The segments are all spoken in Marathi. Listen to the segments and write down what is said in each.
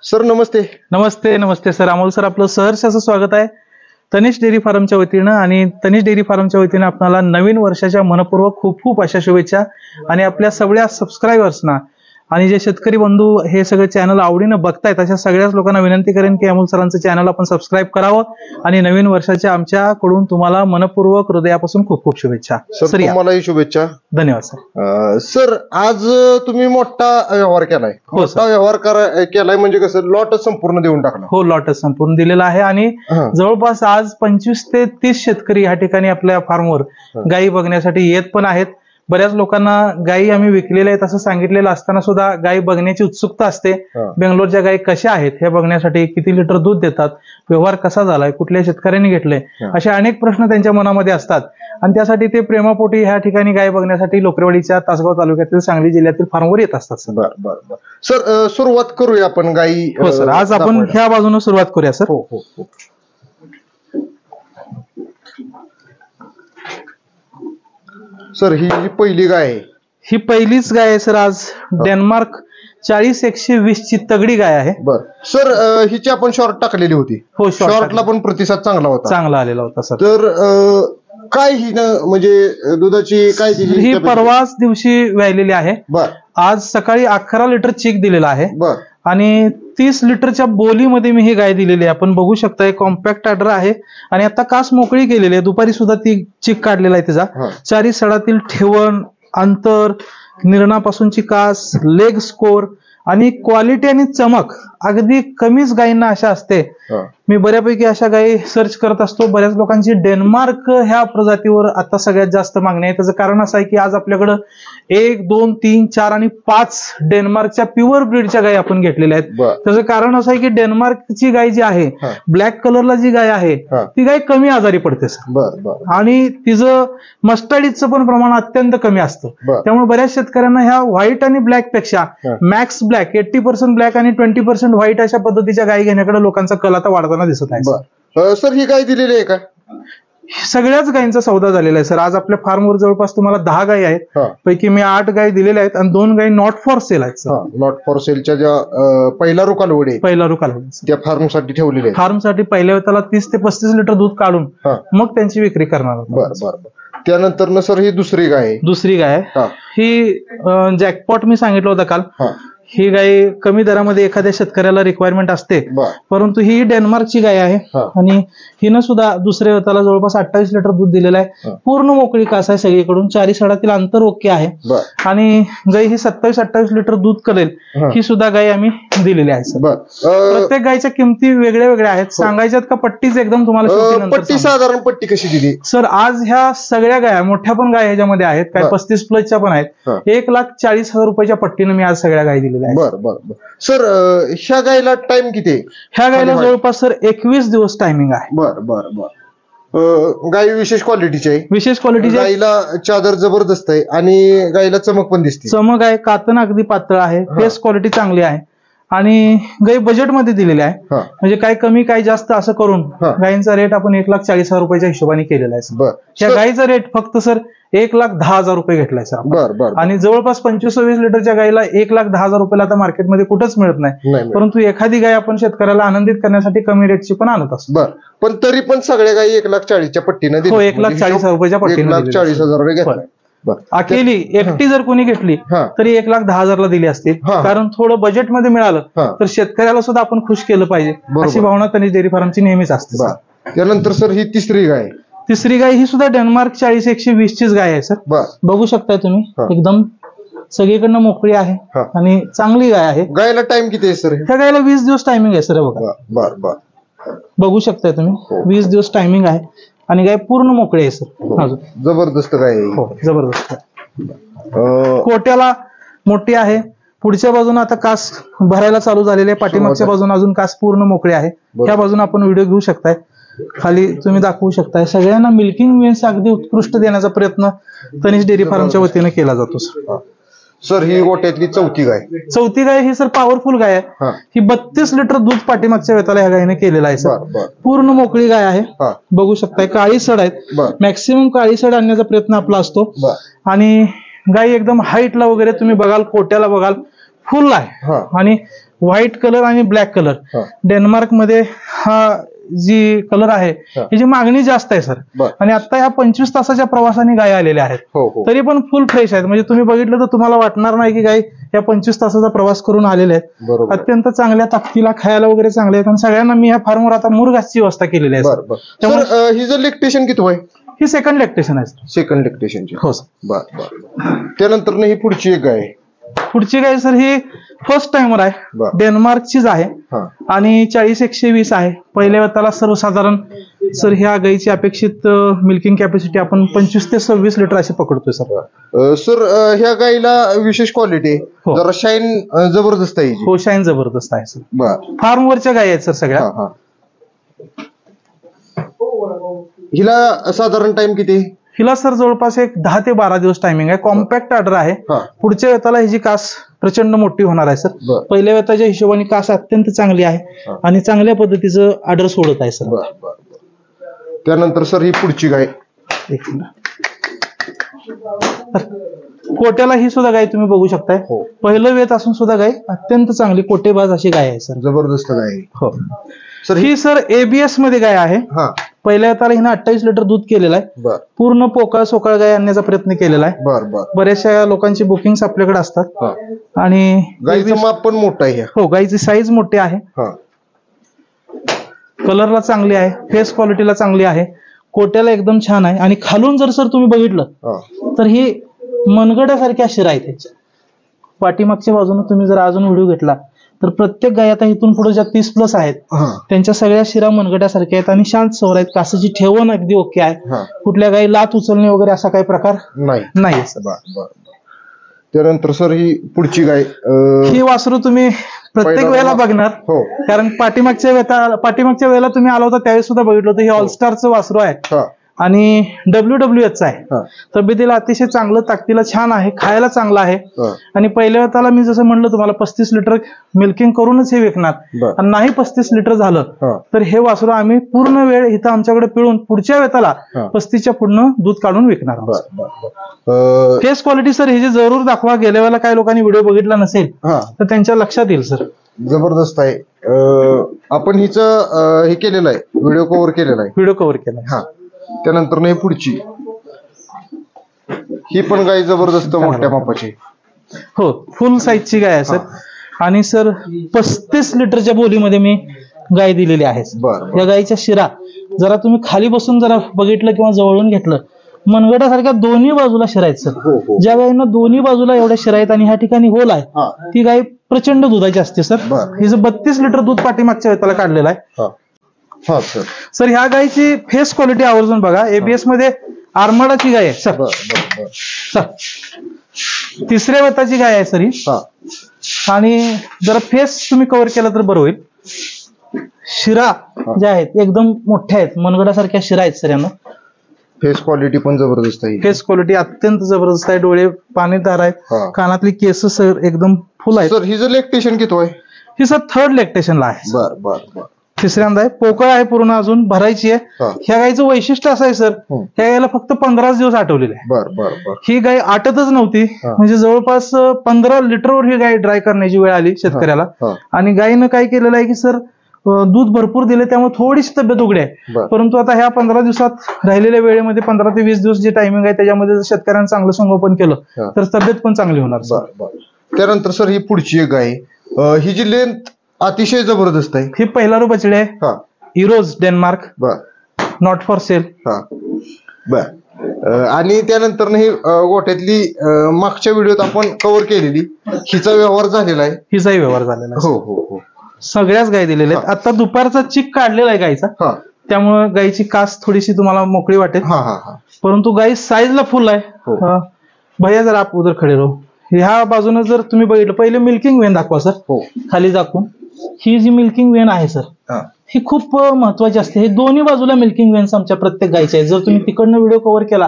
सर नमस्ते. नमस्ते नमस्ते सर. अमोल सर आपलं सहर्ष असं स्वागत आहे तनिष डेअरी फार्मच्या वतीनं. आणि तनिष डेअरी फार्मच्या वतीनं आपल्याला नवीन वर्षाच्या मनपूर्वक खूप खूप अशा शुभेच्छा. आणि आपल्या सगळ्या सबस्क्रायबर्सना आणि जे शेतकरी बंधू हे सगळे चॅनल आवडीनं बघतायत अशा सगळ्याच लोकांना विनंती करेन की अमोल सरांचं चॅनल आपण सबस्क्राईब करावं. आणि नवीन वर्षाच्या आमच्याकडून तुम्हाला मनपूर्वक हृदयापासून खूप खूप शुभेच्छा. सर तुम्हालाही शुभेच्छा. धन्यवाद सर. सर आज तुम्ही मोठा व्यवहार केलाय. मोठा व्यवहार केलाय म्हणजे कसं लॉटच संपूर्ण देऊन टाकला. हो, लॉटच संपूर्ण दिलेला आहे. आणि जवळपास आज 25 ते 30 शेतकरी या ठिकाणी आपल्या फार्मवर गायी बघण्यासाठी येत पण आहेत. बऱ्याच लोकांना गायी आम्ही विकलेल्या आहेत असं सांगितलेलं असताना सुद्धा गायी बघण्याची उत्सुकता असते. बेंगलोरच्या गायी कशा आहेत हे बघण्यासाठी, किती लिटर दूध देतात, व्यवहार कसा झालाय, कुठल्या शेतकऱ्यांनी घेतले, असे अनेक प्रश्न त्यांच्या मनामध्ये असतात. आणि त्यासाठी ते प्रेमापोटी ह्या ठिकाणी गायी बघण्यासाठी लोकरेवाडीच्या तासगाव तालुक्यातील सांगली जिल्ह्यातील फार्मवर येत असतात. बरं. सर सुरुवात करूया आपण गायी. हो सर, आज आपण ह्या बाजूने सुरुवात करूया सर. हो. सर ही जी पहिली गाय आहे, ही पहिलीच गाय आहे सर. आज डेन्मार्क 40-120 ची तगडी गाय आहे. बर सर, हिची आपण शॉर्ट टाकलेली होती. हो, शॉर्टला पण प्रतिसाद चांगला होता. चांगला आलेला होता सर. तर काय ही म्हणजे दुधाची काय ही परवाच दिवशी व्यायलेली आहे. बर. आज सकाळी 11 लिटर चीक दिलेला आहे. बर. आणि 30 लिटरच्या बोलीमध्ये मी ही गाय दिलेली आहे. आपण बघू शकता कॉम्पॅक्ट आर्डर आहे. आणि आता कास मोकळी केलेली आहे. दुपारी सुद्धा ती चीक काढलेला आहे तिचा. चारी सडातील ठेवण, अंतर, निर्णापासूनची कास, लेग स्कोर आणि क्वालिटी आणि चमक अगदी कमीच गायींना अशा असते. मी बऱ्यापैकी अशा गायी सर्च करत असतो. बऱ्याच लोकांची डेन्मार्क ह्या प्रजातीवर आता सगळ्यात जास्त मागणी आहे. त्याचं कारण असं आहे की आज आपल्याकडं 1, 2, 3, 4 आणि 5 डेन्मार्कच्या प्युअर ब्रीडच्या गायी आपण घेतलेल्या आहेत. त्याचं कारण असं आहे की डेन्मार्कची गाय जी आहे, ब्लॅक कलरला जी गाय आहे ती गाय कमी आजारी पडते सर. आणि तिचं मस्टर्डीचं पण प्रमाण अत्यंत कमी असतं. त्यामुळे बऱ्याच शेतकऱ्यांना ह्या व्हाईट आणि ब्लॅक पेक्षा मॅक्स ब्लॅक 80% ब्लॅक आणि 20% व्हाईट अशा पद्धतीच्या गायी घेण्याकडे लोकांचा कल आता वाढताना दिसत आहे. सर ही गाय दिलेली आहे का? सगळ्याच गायींचा सौदा झालेला आहे सर. आज आपल्या फार्मवर जवळपास तुम्हाला 10 गायी आहेत. पैकी मी 8 गायी दिलेल्या आहेत आणि 2 गायी नॉट फॉर सेल आहेत. नॉट फॉर सेलच्या ज्या पहिला रुकालवडे त्या फार्मसाठी ठेवलेले, फार्मसाठी पहिल्या वेळेला 30 ते 35 लिटर दूध काढून मग त्यांची विक्री करणार. बरं. त्यानंतर सर ही दुसरी गाय ही जॅकपॉट मी सांगितलं होतं काल. ही गाय कमी दरामध्ये एखाद्या शेतकऱ्याला रिक्वायरमेंट असते, परंतु ही डेन्मार्कची गाय आहे. आणि हिनं सुद्धा दुसऱ्या वेताला जवळपास 28 लिटर दूध दिलेलं आहे. पूर्ण मोकळी कास आहे सगळीकडून. चारी सडातील अंतर ओके आहे. आणि गाय ही 27-28 लिटर दूध करेल. ही सुद्धा गाय आम्ही दिलेली आहे. प्रत्येक गायच्या किमती वेगळ्या वेगळ्या आहेत. सांगायच्यात का पट्टीच एकदम तुम्हाला? पट्टी साधारण पट्टी कशी दिली सर? आज ह्या सगळ्या गाया, मोठ्या पण गाय ह्याच्यामध्ये आहेत, काय 35+ पण आहेत. 1,40,000 रुपयाच्या पट्टीनं मी आज सगळ्या गाय दिलेल्या. बरं. सर ह्या गायला टाइम किती? ह्या गायला जवळपास सर 21 दिवस टायमिंग आहे. बरं. गाय विशेष क्वालिटीची आहे. विशेष क्वालिटीची गायला चादर जबरदस्त आहे आणि गायला चमक पण दिसते. चमक आहे, कातन अगदी पातळ आहे, फेस क्वालिटी चांगली आहे. आणि गाय बजेटमध्ये दिलेली आहे. म्हणजे काय कमी काय जास्त असं करून गायींचा रेट आपण 1,40,000 रुपयाच्या हिशोबाने केलेला आहे. त्या गायीचा रेट फक्त सर 1,10,000 रुपये घेतलाय सर. आणि जवळपास 25-26 लिटरच्या गायीला 1,10,000 रुपयाला आता मार्केटमध्ये कुठंच मिळत नाही. परंतु एखादी गाय आपण शेतकऱ्याला आनंदित करण्यासाठी कमी रेटची पण आणत असतो. पण तरी पण सगळ्या गायी 1,40,000च्या पट्टीने दिली. 1,40,000 रुपयाच्या पट्टीने 1,40,000 रुपये घेतलाय. अकेली एकटी जर कोणी घेतली तरी 1,10,000 ला दिली असती. कारण थोडं बजेटमध्ये मिळालं तर शेतकऱ्याला सुद्धा आपण खुश केलं पाहिजे, अशी भावना तनिष डेअरी फार्मची नेहमीच असते. त्यानंतर सर ही तिसरी गाय ही सुद्धा डेन्मार्क 40-120 चीच गाय आहे सर. बघू शकताय तुम्ही, एकदम सगळीकडनं मोकळी आहे आणि चांगली गाय आहे. गायला टाइम किती आहे सर? ह्या गायला 20 दिवस टायमिंग आहे सर. बघा, बघू शकताय तुम्ही, 20 दिवस टायमिंग आहे. आणि गाय पूर्ण मोकळी आहे सर. जबरदस्त गाय आहे. हो, जबरदस्त. कोट्याला मोठी आहे. पुढच्या बाजूने आता कास भरायला चालू झालेली आहे. पाठीमागच्या बाजूने अजून कास पूर्ण मोकळी आहे. त्या बाजूने आपण व्हिडिओ घेऊ शकताय. खाली तुम्ही दाखवू शकताय. सगळ्यांना मिल्किंग वेन्स अगदी उत्कृष्ट देण्याचा प्रयत्न तनिष डेअरी फार्मच्या वतीने केला जातो सर. सर ही गोट्यातली चौथी गाय ही सर पॉवरफुल गाय आहे. ही 32 लिटर दूध पाठीमागच्या वेताला ह्या गायीने केलेला आहे सर. पूर्ण मोकळी गाय आहे. बघू शकताय, काळी सड आहेत. मॅक्सिमम काळी सड आणण्याचा प्रयत्न आपला असतो. आणि गाय एकदम हाईटला वगैरे तुम्ही बघाल, कोट्याला बघाल फुल आहे. आणि व्हाईट कलर आणि ब्लॅक कलर. हा. डेन्मार्क मध्ये हा जी कलर आहे याची मागणी जास्त आहे सर. आणि आता या 25 तासाच्या प्रवासाने गाय आलेल्या आहेत. तरी पण फुल फ्रेश आहेत. म्हणजे तुम्ही बघितलं तर तुम्हाला वाटणार नाही की गाय या 25 तासाचा प्रवास करून आलेले आहेत. अत्यंत चांगल्या ताकदीला, खायला वगैरे चांगले आहेत. आणि सगळ्यांना मी या फार्मवर आता मुरघासची व्यवस्था केलेली आहे. सर हिचं लॅक्टेशन किती आहे? ही सेकंड लॅक्टेशन आहे. सेकंड लॅक्टेशनची. हो सर. बर. त्यानंतर ही पुढची एक गाय. पुढची गाय सर ही फर्स्ट टाइमर आहे. डेन्मार्कचीच आहे आणि 40-120 आहे. पहिल्या वेताला सर्वसाधारण सर ह्या गायीची अपेक्षित मिल्किंग कॅपॅसिटी आपण 25 ते 26 लिटर अशी पकडतोय सर. सर ह्या गायीला विशेष क्वालिटी आहे, जरा शाईन जबरदस्त आहे. हो, शाईन जबरदस्त आहे सर. फार्मवरच्या गायी आहेत सर सगळ्या. हिला साधारण टाइम किती? हिला सर जवळपास एक 10 ते 12 दिवस टायमिंग आहे. कॉम्पॅक्ट ऑर्डर आहे. पुढच्या वेताला हिची कास प्रचंड मोठी होणार आहे सर. पहिल्या वेताच्या हिशोबाने कास अत्यंत चांगली आहे आणि चांगल्या पद्धतीचं ऑर्डर सोडत आहे सर. त्यानंतर सर ही पुढची गाय. कोट्याला ही सुद्धा गाय तुम्ही बघू शकताय. पहिलं वेत असून सुद्धा गाय अत्यंत चांगली कोटेबाज अशी गाय आहे सर. जबरदस्त गाय. हो सर. ही सर एबीएस मध्ये गाय आहे. पहिल्या वेताला हिनं 28 लिटर दूध केलेलं आहे. पूर्ण पोकळ सोकळ गाय आणण्याचा प्रयत्न केलेला आहे. बऱ्याचशा लोकांची बुकिंग आपल्याकडे असतात. आणि गायचं माप पण मोठं आहे. हो, गायची साईज मोठी आहे. कलरला चांगली आहे, फेस क्वालिटीला चांगली आहे, कोट्याला एकदम छान आहे. आणि खालून जर सर तुम्ही बघितलं तर ही मनगड्यासारख्या शिरा आहेत त्याच्या. पाठीमागच्या बाजूने तुम्ही जर अजून व्हिडिओ घेतला तर प्रत्येक गाय आता इथून पुढे ज्या 30+ आहेत त्यांच्या सगळ्या शिरा मनगड्यासारख्या आहेत आणि शांत सवर आहेत. कासाची ठेवण अगदी ओके आहे. कुठल्या गायी लात उचलणे वगैरे असा काही प्रकार नाही. त्यानंतर सर ही पुढची गाय. ही वासरू तुम्ही प्रत्येक वेळेला बघणार, कारण पाठीमागच्या वेळेला तुम्ही आला होता त्यावेळेस सुद्धा बघितलं होतं. हे ऑलस्टारचं वासरू आहे आणि WWF आहे. तब्येतीला अतिशय चांगलं, ताकदीला छान आहे, खायला चांगलं आहे. आणि पहिल्या वेळेला मी जसं म्हणलं तुम्हाला 35 लिटर मिल्किंग करूनच हे विकणार. आणि नाही 35 लिटर झालं तर हे वासरू आम्ही पूर्ण वेळ इथं आमच्याकडे पिळून पुढच्या वेळेला 35च्या पुढनं दूध काढून विकणार. फेस क्वालिटी सर ही जी जरूर दाखवा. गेल्या वेळेला काही लोकांनी व्हिडिओ बघितला नसेल तर त्यांच्या लक्षात येईल सर. जबरदस्त आहे. आपण हिचं हे केलेलं आहे, व्हिडिओ कव्हर केलेला आहे. त्यानंतर नाही पुढची ही पण गाय जबरदस्त मोठ्या मापाची. हो, फुल साईजची गाय आहे सर. आणि सर 35 लिटरच्या बोलीमध्ये मी गाय दिलेली आहे. या गायीच्या शिरा जरा तुम्ही खाली बसून जरा बघितलं किंवा जवळून घेतलं, मनगटासारख्या दोन्ही बाजूला शिरा आहेत सर. ज्या गायींना दोन्ही बाजूला एवढ्या शिरा आहेत आणि ह्या ठिकाणी होल आहे ती गाय प्रचंड दुधाची असते सर. हिचं 32 लिटर दूध पाठीमागच्या वेताला काढलेलं आहे. सर ह्या गायची फेस क्वालिटी आवर्जून बघा. एबीएस मध्ये आरमाडाची गाय आहे सर. तिसऱ्या वेताची गाय आहे सर ही. आणि जरा फेस तुम्ही कव्हर केला तर बरं होईल. शिरा ज्या आहेत एकदम मोठ्या आहेत, मनगडासारख्या शिरा आहेत सर यांना. फेस क्वालिटी पण जबरदस्त आहे. फेस क्वालिटी अत्यंत जबरदस्त आहे. डोळे पाणीदार आहेत, कानातली केस सर एकदम फुल आहेत. सर हिचं लॅक्टेशन किती आहे? ही सर 3rd लॅक्टेशनला आहे. तिसऱ्यांदा आहे. पोकळ आहे, पूर्ण अजून भरायची आहे. ह्या गायचं वैशिष्ट्य असं आहे सर, ह्या गायला फक्त 15 दिवस आठवलेले आहे. ही गाय आटतच नव्हती. म्हणजे जवळपास 15 लिटरवर ही गाय ड्राय करण्याची वेळ आली शेतकऱ्याला. आणि गायीनं काय केलेलं आहे की सर दूध भरपूर दिले त्यामुळे थोडीशी तब्येत उघडी आहे. परंतु आता ह्या 15 दिवसात राहिलेल्या वेळेमध्ये 15 ते 20 दिवस जे टायमिंग आहे त्याच्यामध्ये जर शेतकऱ्यांनी चांगलं संगोपन केलं तर तब्येत पण चांगली होणार. त्यानंतर सर ही पुढची एक गाय, ही जी लेंथ अतिशय जबरदस्त आहे. ही पहिला रुपयाची आहे. Eros Denmark, not for sale. आणि त्यानंतर ही गोठ्यातली मागच्या व्हिडिओत आपण कव्हर केलेली, हिचा व्यवहार झालेला आहे. हिचाही व्यवहार झालेला आहे. हो. सगळ्याच गाय दिलेल्या आहेत. आता दुपारचा चिक काढलेला आहे गायचा, त्यामुळे गायची कास थोडीशी तुम्हाला मोकळी वाटेल. परंतु गाय साईजला फुल आहे. भैया जर आप उधर खडे राहू. ह्या बाजूने जर तुम्ही बघितलं, पहिले मिल्किंग वेन दाखवा सर खाली दाखवून. ही जी मिल्किंग वेन आहे सर ही खूप महत्वाची असते. हे दोन्ही बाजूला मिल्किंग वेन्स आमच्या प्रत्येक गायच्या आहेत. जर तुम्ही तिकडनं व्हिडिओ कव्हर केला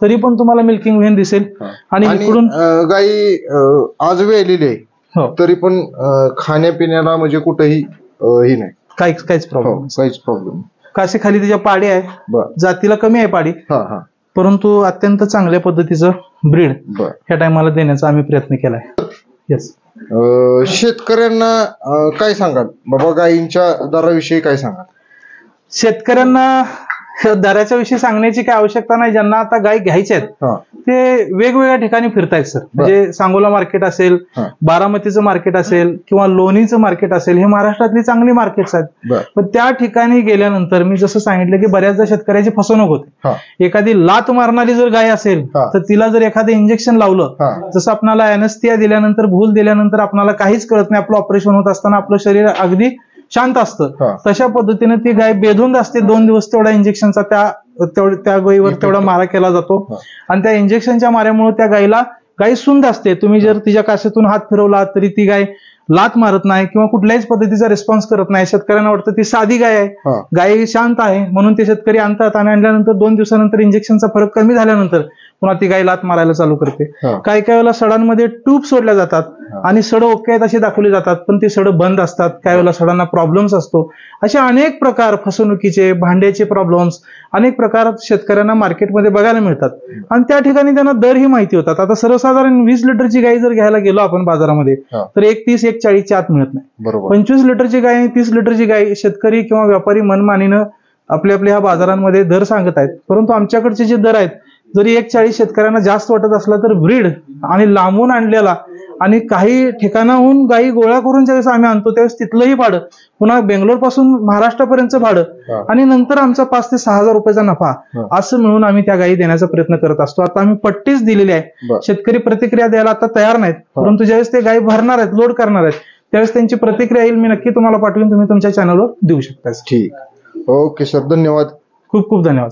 तरी पण तुम्हाला मिल्किंग वेन दिसेल. आणि इकडून गायी आज वेळलेली आहे तरी पण खाण्यापिण्याला म्हणजे कुठेही ही नाही, काहीच प्रॉब्लेम. काशी खाली त्याच्या पाडी आहे, जातीला कमी आहे पाडी, परंतु अत्यंत चांगल्या पद्धतीचं ब्रीड ह्या टायमाला देण्याचा आम्ही प्रयत्न केलाय. येस. शेतकऱ्यांना काय सांगाल बाबा, गायींच्या दराविषयी काय सांगाल? शेतकऱ्यांना दराच्या विषयी सांगण्याची काय आवश्यकता नाही. ज्यांना आता गाय घ्यायच्या आहेत ते वेगवेगळ्या ठिकाणी फिरतायत सर. म्हणजे सांगोला मार्केट असेल, बारामतीचं मार्केट असेल किंवा लोणीचं मार्केट असेल, हे महाराष्ट्रातली चांगली मार्केट्स आहेत. पण त्या ठिकाणी गेल्यानंतर मी जसं सांगितलं की बऱ्याचदा शेतकऱ्याची फसवणूक होते. एखादी लात मारणारी जर गाय असेल तर तिला जर एखादं इंजेक्शन लावलं, जसं आपल्याला एनेस्थीसिया दिल्यानंतर, भूल दिल्यानंतर आपल्याला काहीच कळत नाही, आपलं ऑपरेशन होत असताना आपलं शरीर अगदी शांत असतं, तशा पद्धतीने ती गाय बेधुंद असते. 2 दिवस तेवढा इंजेक्शनचा त्या गायीवर तेवढा मारा केला जातो आणि त्या इंजेक्शनच्या माऱ्यामुळे त्या गाय सुंद असते. तुम्ही जर तिच्या कासेतून हात फिरवला तरी ती गाय लात मारत नाही किंवा कुठल्याच पद्धतीचा रिस्पॉन्स करत नाही. शेतकऱ्यांना वाटतं ती साधी गाय आहे, गाय शांत आहे म्हणून ते शेतकरी आणतात आणि आणल्यानंतर 2 दिवसानंतर इंजेक्शनचा फरक कमी झाल्यानंतर पुन्हा ती गाय लात मारायला चालू करते. काही काही वेळेला सडांमध्ये ट्यूब सोडल्या जातात आणि सड ओके आहेत अशी दाखवली जातात, पण ती सड बंद असतात. काही वेळेला सडांना प्रॉब्लेम्स असतो. असे अनेक प्रकार, फसवणुकीचे, भांड्याचे प्रॉब्लेम्स, अनेक प्रकार शेतकऱ्यांना मार्केटमध्ये बघायला मिळतात आणि त्या ठिकाणी त्यांना दरही माहिती होतात. आता सर्वसाधारण 20 लिटरची गाय जर घ्यायला गेलो आपण बाजारामध्ये तर 1.30-1.40च्या आत मिळत नाही. 25 लिटरची गाय आणि 30 लिटरची गाय शेतकरी किंवा व्यापारी मनमानीनं आपल्या ह्या बाजारांमध्ये दर सांगत आहेत. परंतु आमच्याकडचे जे दर आहेत, जरी 1.40 शेतकऱ्यांना जास्त वाटत असला तर ब्रीड आणि लांबून आणलेला आणि काही ठिकाणाहून गायी गोळा करून ज्यावेळेस आम्ही आणतो त्यावेळेस तिथलंही भाडं, पुन्हा बेंगलोर पासून महाराष्ट्रापर्यंतचं भाडं आणि नंतर आमचा 5 ते 6 हजार रुपयाचा नफा, असं मिळून आम्ही त्या गायी देण्याचा प्रयत्न करत असतो. आता आम्ही पट्टीच दिलेली आहे. शेतकरी प्रतिक्रिया द्यायला आता तयार नाहीत, परंतु ज्यावेळेस ते गायी भरणार आहेत, लोड करणार आहेत, त्यावेळेस त्यांची प्रतिक्रिया येईल. मी नक्की तुम्हाला पाठवून तुम्ही तुमच्या चॅनलवर देऊ शकता. ठीक, ओके सर, धन्यवाद. खूप खूप धन्यवाद.